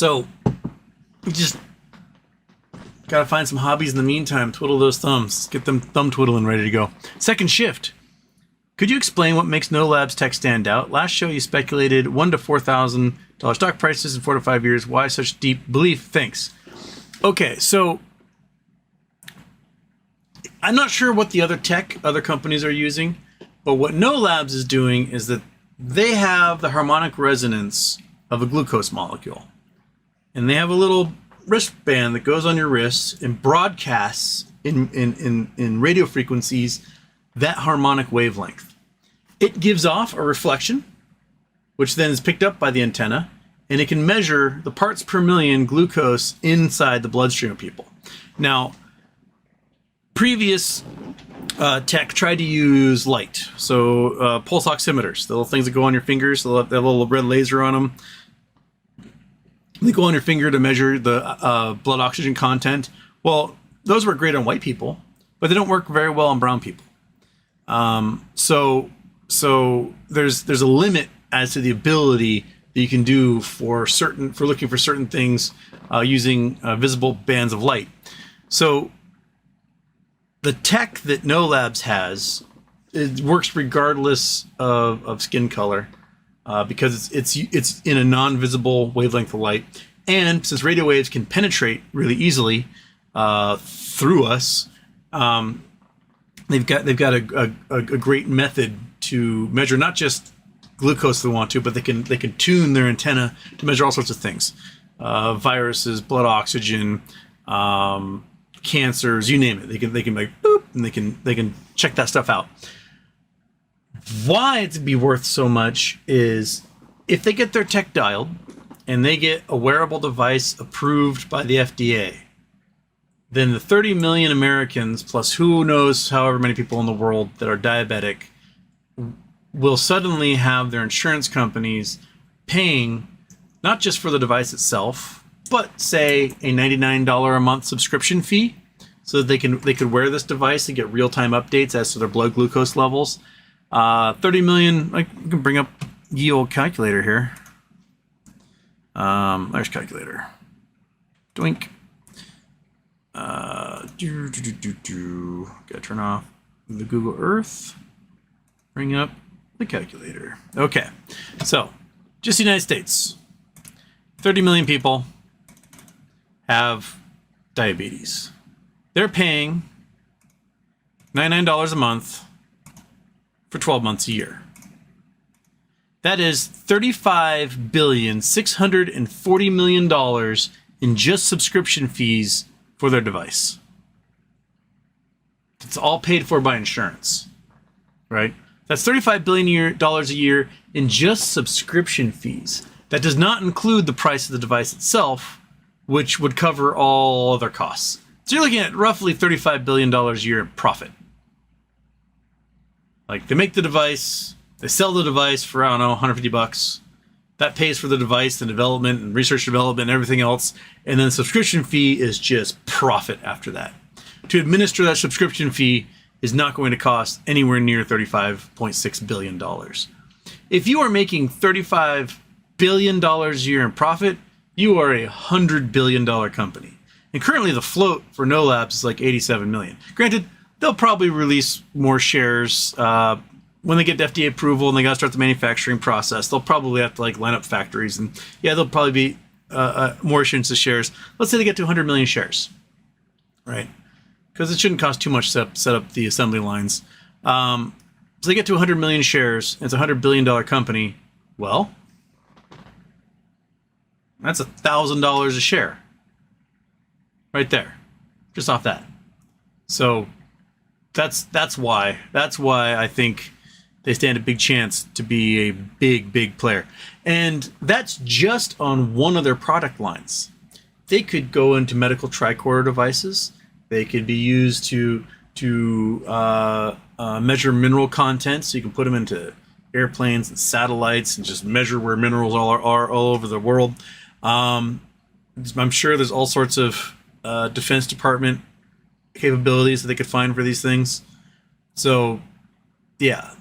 So we just gotta find some hobbies in the meantime. Twiddle those thumbs. Get them thumb twiddling ready to go. Second shift. Could you explain what makes No Labs tech stand out? Last show you speculated $1,000 to $4,000 stock prices in 4 to 5 years. Why such deep belief? Thanks. Okay, so I'm not sure what the other companies are using, but what No Labs is doing is that they have the harmonic resonance of a glucose molecule. And they have a little wristband that goes on your wrist and broadcasts in radio frequencies that harmonic wavelength. It gives off a reflection, which then is picked up by the antenna, and it can measure the parts per million glucose inside the bloodstream of people. Now, previous tech tried to use light, so pulse oximeters, the little things that go on your fingers, they have a little red laser on them. They go on your finger to measure the blood oxygen content. Well, those work great on white people, but they don't work very well on brown people. So there's a limit as to the ability that you can do for looking for certain things using visible bands of light. So the tech that No Labs has, it works regardless of skin color because it's in a non-visible wavelength of light, and since radio waves can penetrate really easily through us. They've got a great method to measure not just glucose if they want to, but they can tune their antenna to measure all sorts of things, viruses, blood oxygen, cancers, you name it. They can like boop, and they can check that stuff out. Why it'd be worth so much is if they get their tech dialed and they get a wearable device approved by the FDA. Then the 30 million Americans, plus who knows however many people in the world that are diabetic, will suddenly have their insurance companies paying not just for the device itself, but say a $99 a month subscription fee, so that they could wear this device and get real-time updates as to their blood glucose levels. 30 million, I can bring up the old calculator here. There's calculator. Doink. Gotta turn off the Google Earth. Bring up the calculator. Okay, so just the United States, 30 million people have diabetes. They're paying $99 a month for 12 months a year. That is $35,640 million in just subscription fees for their device. It's all paid for by insurance, right? That's $35 billion a year in just subscription fees. That does not include the price of the device itself, which would cover all other costs. So you're looking at roughly $35 billion a year in profit. Like, they make the device, they sell the device for, I don't know, $150. That pays for the device, the development and research development and everything else. And then the subscription fee is just profit after that. To administer that subscription fee is not going to cost anywhere near $35.6 billion. If you are making $35 billion a year in profit, you are a $100 billion company. And currently the float for No Labs is like 87 million. Granted, they'll probably release more shares when they get FDA approval and they got to start the manufacturing process. They'll probably have to like line up factories, and yeah, there'll probably be more issuance of shares. Let's say they get to 100 million shares, right? Because it shouldn't cost too much to set up the assembly lines. So they get to 100 million shares. It's a $100 billion company. Well, that's $1,000 a share, right there, just off that. So that's why I think they stand a big chance to be a big player. And that's just on one of their product lines. They could go into medical tricorder devices. They could be used to measure mineral content, so you can put them into airplanes and satellites and just measure where minerals are all over the world. I'm sure there's all sorts of Defense Department capabilities that they could find for these things. So yeah,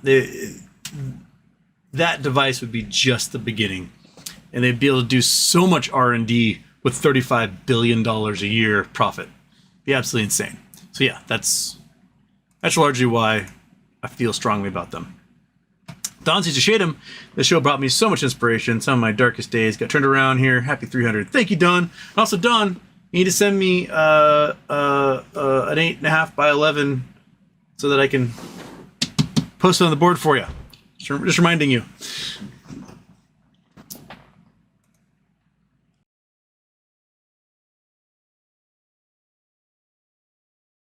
that device would be just the beginning. and they'd be able to do so much R&D with $35 billion a year profit. Be absolutely insane. So yeah, that's largely why I feel strongly about them. Don sees a Shadem. The show brought me so much inspiration. Some of my darkest days got turned around here. Happy 300. Thank you, Don. And also, Don, you need to send me an 8.5 by 11 so that I can post it on the board for you. Just reminding you.